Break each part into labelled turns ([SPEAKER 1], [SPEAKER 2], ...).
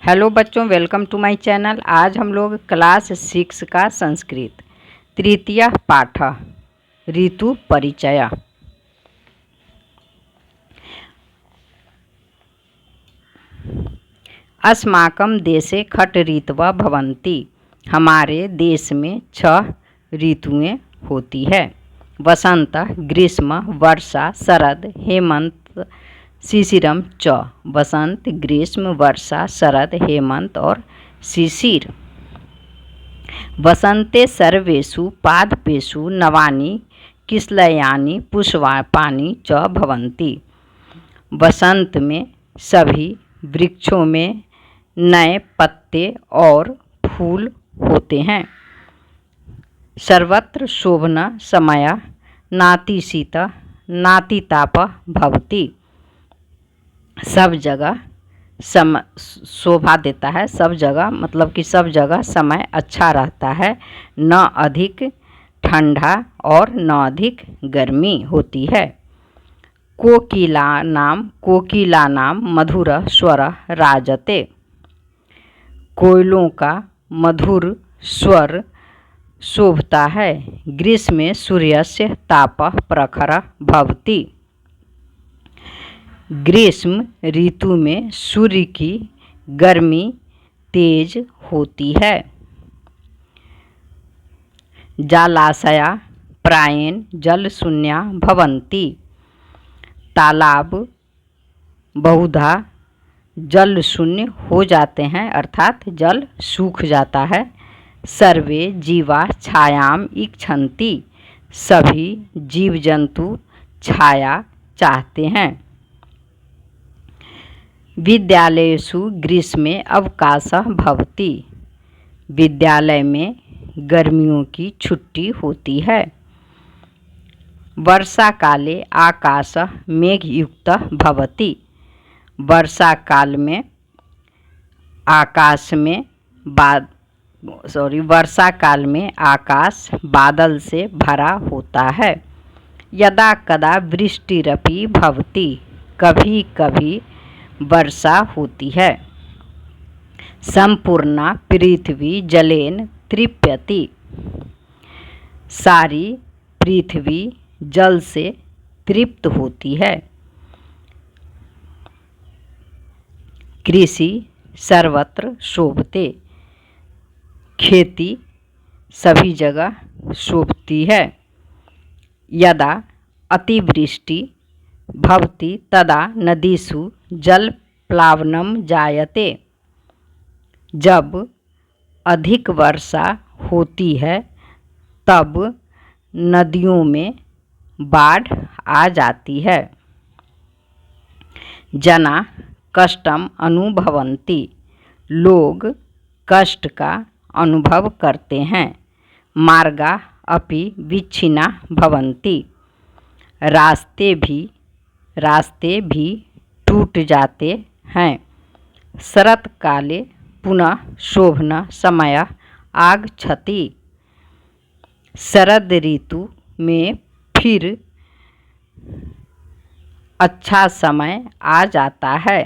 [SPEAKER 1] Hello बच्चों, welcome to my channel. आज हम लोग क्लास 6 का संस्कृत तृतीय पाठ ऋतु परिचय। अस्माकं देशे खट ऋतवः भवन्ति। हमारे देश में 6 ऋतुएं होती है। वसंत, ग्रीष्म, वर्षा, शरद, हेमंत, शिशिरम च। वसंत, ग्रीष्म, वर्षा, शरद, हेमंत और शिशिर। वसंते सर्वेषु पादपेषु नवानि किसलयानि पुष्पाणि च भवन्ति। वसंत में सभी वृक्षों में नए पत्ते और फूल होते हैं। सर्वत्र शोभन समय नातिशीत नातिताप भवति। सब जगह शोभा देता है। सब जगह मतलब कि सब जगह समय अच्छा रहता है। न अधिक ठंडा और न अधिक गर्मी होती है। कोकिला नाम मधुर स्वर राजते। कोयलों का मधुर स्वर शोभता है। ग्रीष्मे सूर्यस्य तापः प्रखर भवति। ग्रीष्म ऋतु में सूर्य की गर्मी तेज होती है। जलाशया प्रायेण जलशून्या भवन्ति। तालाब बहुधा जल शून्य हो जाते हैं, अर्थात जल सूख जाता है। सर्वे जीवा छायाम इच्छन्ति। सभी जीव जंतु छाया चाहते हैं। विद्यालयेषु ग्रीष्मे अवकाशः भवति। विद्यालय में गर्मियों की छुट्टी होती है। वर्षा काले आकाशः मेघयुक्तः भवति। वर्षा काल में वर्षा काल में आकाश बादल से भरा होता है। यदा कदा वृष्टिरपि भवति। कभी कभी वर्षा होती है। संपूर्णा पृथ्वी जलेन तृप्यति। सारी पृथ्वी जल से तृप्त होती है। कृषि सर्वत्र शोभते। खेती सभी जगह शोभती है। यदा अतिवृष्टि भवति तदा नदीषु जलप्लावनं जायते। जब अधिक वर्षा होती है तब नदियों में बाढ़ आ जाती है। जना कष्टम अनुभवन्ति। लोग कष्ट का अनुभव करते हैं। मार्गा अपि विच्छिन्ना भवन्ति। रास्ते भी टूट जाते हैं। शरत काले पुनः शोभन समय आगच्छति। शरद ऋतु में फिर अच्छा समय आ जाता है।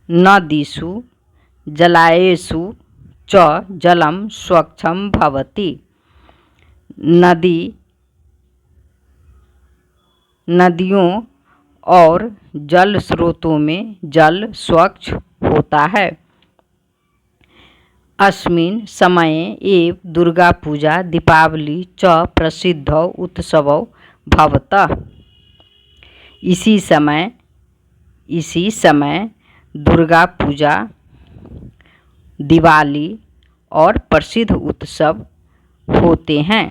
[SPEAKER 1] नदीषु जलाशयेषु च जलम स्वच्छं भवति। नदियों और जल स्रोतों में जल स्वच्छ होता है। अस्मिन् समये एव दुर्गा पूजा दीपावली च प्रसिद्धौ उत्सवौ भवतः। इसी समय दुर्गा पूजा, दिवाली और प्रसिद्ध उत्सव होते हैं।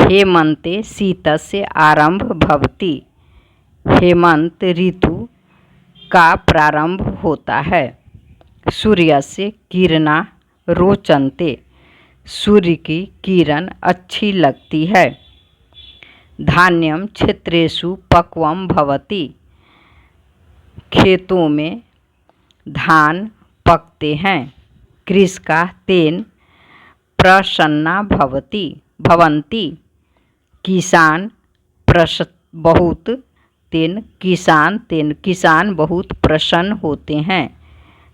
[SPEAKER 1] हेमंते शीतस्य आरंभ भवति। हेमंत ऋतु का प्रारंभ होता है। सूर्यस्य किरणा रोचन्ते। सूर्य की किरण अच्छी लगती है। धान्यम क्षेत्रेषु पक्वम भवति। खेतों में धान पकते हैं। कृषका तेन प्रसन्ना भवन्ति। किसान बहुत तेन किसान बहुत प्रसन्न होते हैं।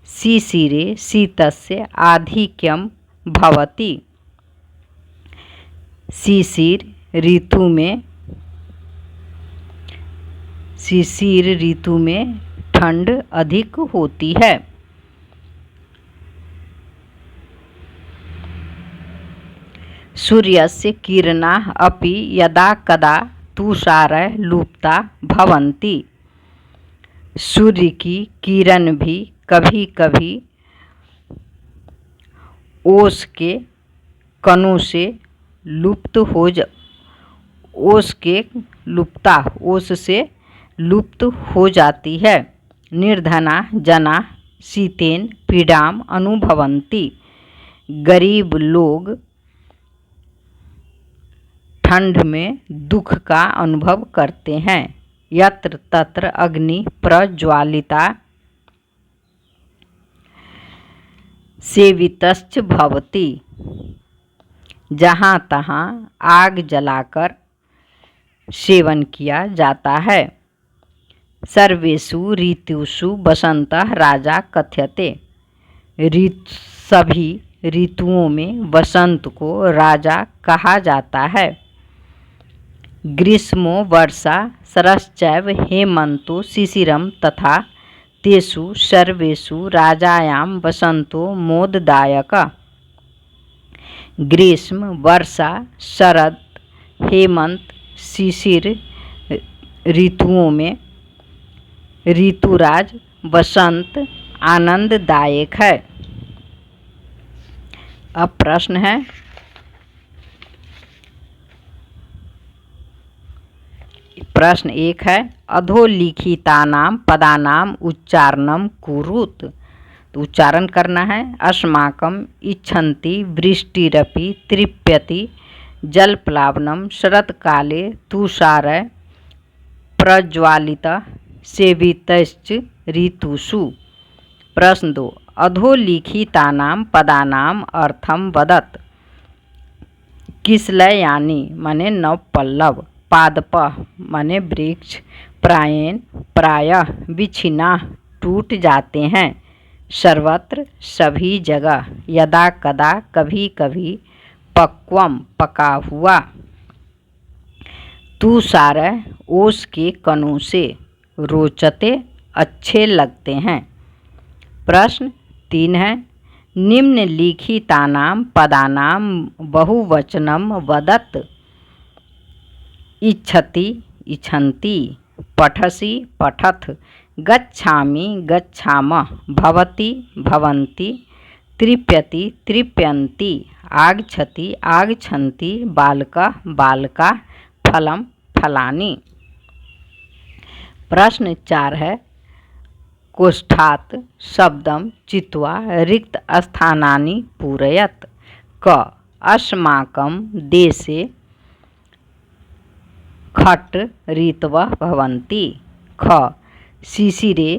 [SPEAKER 1] शिशिरे शीतस्य आधिक्यम भवति। शिशिर ऋतु में ठंड अधिक होती है। सूर्यस्य किरणाः अपि यदा कदा तुषारे लुप्ता भवन्ति। सूर्य की किरण भी कभी कभी ओस के कणों से ओस से लुप्त हो जाती है। निर्धना जना शीतेन पीड़ाम अनुभवन्ति। गरीब लोग ठंड में दुख का अनुभव करते हैं। यत्र तत्र अग्नि प्रज्वालिता सेवितश्च भवति। जहाँ तहाँ आग जलाकर सेवन किया जाता है। सर्वेषु ऋतुषु वसंतः राजा कथ्यते। सभी ऋतुओं में वसंत को राजा कहा जाता है। ग्रीष्मो वर्षा शरश्चैव हेमंतो शिशिरम तथा तेषु सर्वेषु राजायां वसंतो मोददायक। ग्रीष्म वर्षा शरद हेमंत शिशिर ऋतुओं में ऋतुराज वसंत आनंददायक है। अब प्रश्न है, प्रश्न 1 है अधोलिखितानां पदानां उच्चारणं कुरुत। तो उच्चारण करना है। अस्माकं इच्छन्ति वृष्टिरपि तृप्यति जलप्लावनं शरत्काले तुषारे प्रज्वालित सेवितश्च ऋतुषु। प्रश्न 2 अधोलिखितानां पदानां अर्थं वदत। किसलयानि माने नवपल्लव, पादपः माने वृक्ष, प्रायः विच्छिन्ना टूट जाते हैं, सर्वत्र सभी जगह, यदा कदा कभी कभी, पक्वम पका हुआ, तुषारे ओस के कणों से, रोचते अच्छे लगते हैं। प्रश्न 3 है निम्नलिखितानां पदानां बहुवचनं वदत। इच्छति इच्छन्ति, पठसि पठथ, गच्छामि गच्छामः, भवति भवन्ति, तृप्यति तृप्यन्ति, आगच्छति आगच्छन्ति, बालकः बालकाः, फलं फलानि। प्रश्न 4 है कोष्ठात् शब्दं चित्वा रिक्त स्थानानि पूरयत। क अस्माकं देशे खट् ऋतवः भवन्ति। ख शिशिरे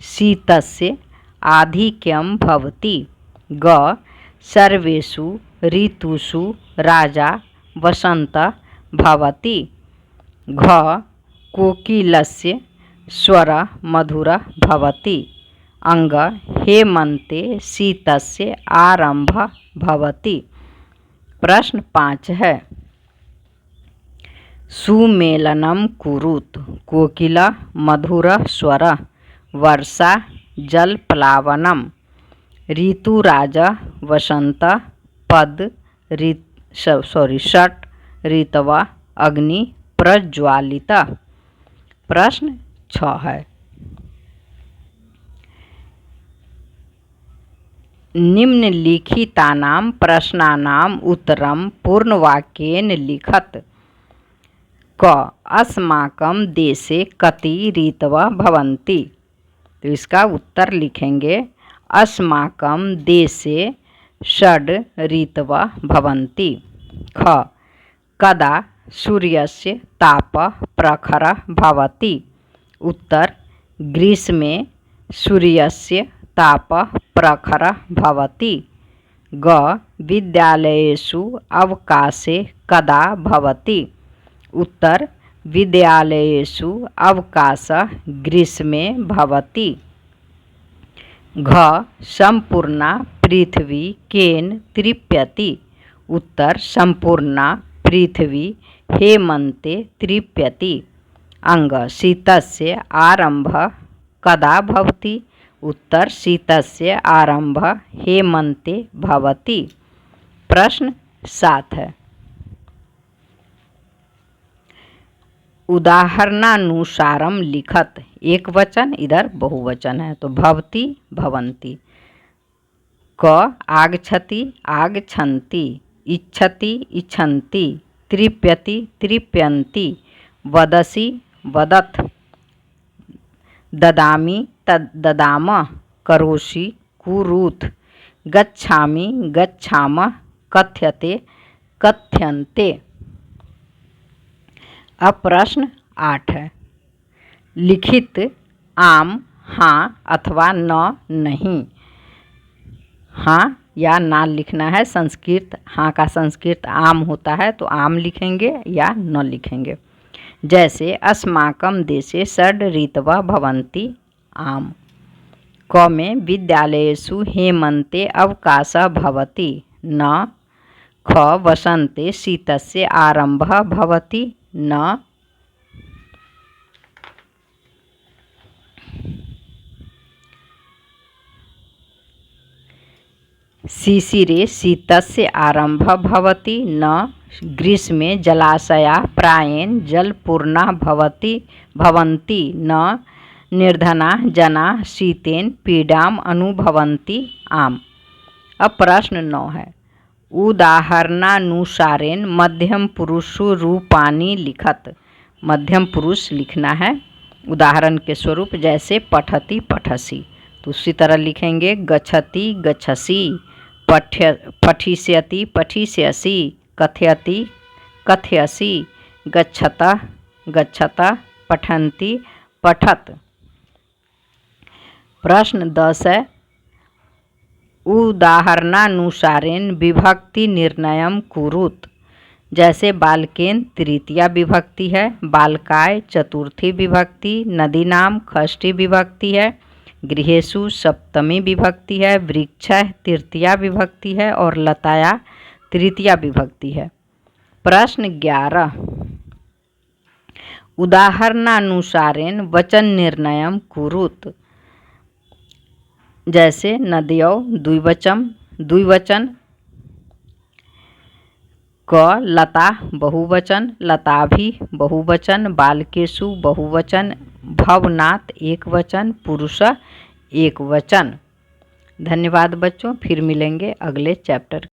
[SPEAKER 1] शीतस्य आधिक्यं भवति। ग सर्वेषु ऋतुषु राजा वसन्तः भवति। घ कोकिलस्य स्वरः मधुरः भवति। अंग हेमन्ते शीतस्य आरम्भः भवति। प्रश्न 5 है सुमेलनं कुरुत। कोकिला मधुरः स्वरः, वर्षा जलप्लावनम्, ऋतुराजः वसन्तः, षट् ऋतवः अग्नि प्रज्वालितः। प्रश्न 6 है निम्नलिखितानां प्रश्नानां उत्तरं पूर्णवाक्येन लिखत। क अस्माकं देशे कति ऋतवः भवन्ति। तो इसका उत्तर लिखेंगे अस्माकं देशे षड् ऋतवः भवन्ति। ख कदा सूर्यस्य तापः प्रखरः भवति। उत्तर ग्रीष्मे सूर्यस्य तापः प्रखरः भवति। ग विद्यालयेषु अवकाशे कदा भवति? उत्तर विद्यालयेषु अवकाशः ग्रीष्मे भवति। घ सम्पूर्णा पृथ्वी केन तृप्यति? उत्तर सम्पूर्णा पृथ्वी हेमन्ते तृप्यति। अंग शीतस्य आरम्भः कदा भवति? उत्तर शीतस्य आरम्भः हेमन्ते भवति। प्रश्न 7 है। उदाहरणानुसारम लिखत। एक वचन, इधर बहुवचन है, तो भवति भवन्ति। क आगच्छति आगच्छन्ति, इच्छति इच्छन्ति, तृप्यति तृप्यन्ति, वदसि वदथ, ददामि ददामः, करोषि कुरुथ, गच्छामि गच्छामः, कथ्यते कथ्यन्ते। अब प्रश्न 8 है। लिखित आम हाँ अथवा न नहीं। हाँ या ना लिखना है। संस्कृत हाँ का संस्कृत आम होता है, तो आम लिखेंगे या न लिखेंगे। जैसे अस्माकं देशे षड् ऋतवः भवन्ति आम। क में विद्यालयेषु हेमन्ते अवकाशः भवति न। ख वसन्ते शीतस्य आरम्भः भवति न। शिशिरे शीतस्य आरम्भः भवति न। ग्रीष्मे जलाशयाः प्रायेण जलपूर्णाः भवन्ति न। निर्धनाः जनाः शीतेन पीडाम् अनुभवन्ति आम। अब प्रश्न 9 है। उदाहरणानुसारेण मध्यम पुरुषु रूपाणि लिखत। मध्यम पुरुष लिखना है उदाहरण के स्वरूप। जैसे पठति पठसि, तो उसी तरह लिखेंगे गच्छति गच्छसि, पठिष्यति पठिष्यसि, कथयति कथयसि, गच्छतः गच्छतः, पठन्ति पठत। प्रश्न 10 है। उदाहरणानुसारेण विभक्ति निर्णयम कुरुत। जैसे बालकेन तृतीया विभक्ति है, बालकाय चतुर्थी विभक्ति, नदीनाम षष्ठी विभक्ति है, गृहेषु सप्तमी विभक्ति है, वृक्षः तृतीया विभक्ति है और लताया तृतीया विभक्ति है। प्रश्न 11। उदाहरणानुसारेण वचन निर्णयम कुरुत। जैसे नद्यौ द्विवचन, क लता बहुवचन, लताभि बहुवचन, बालकेषु बहुवचन, भवनात् एक वचन, पुरुष एक वचन। धन्यवाद बच्चों, फिर मिलेंगे अगले चैप्टर।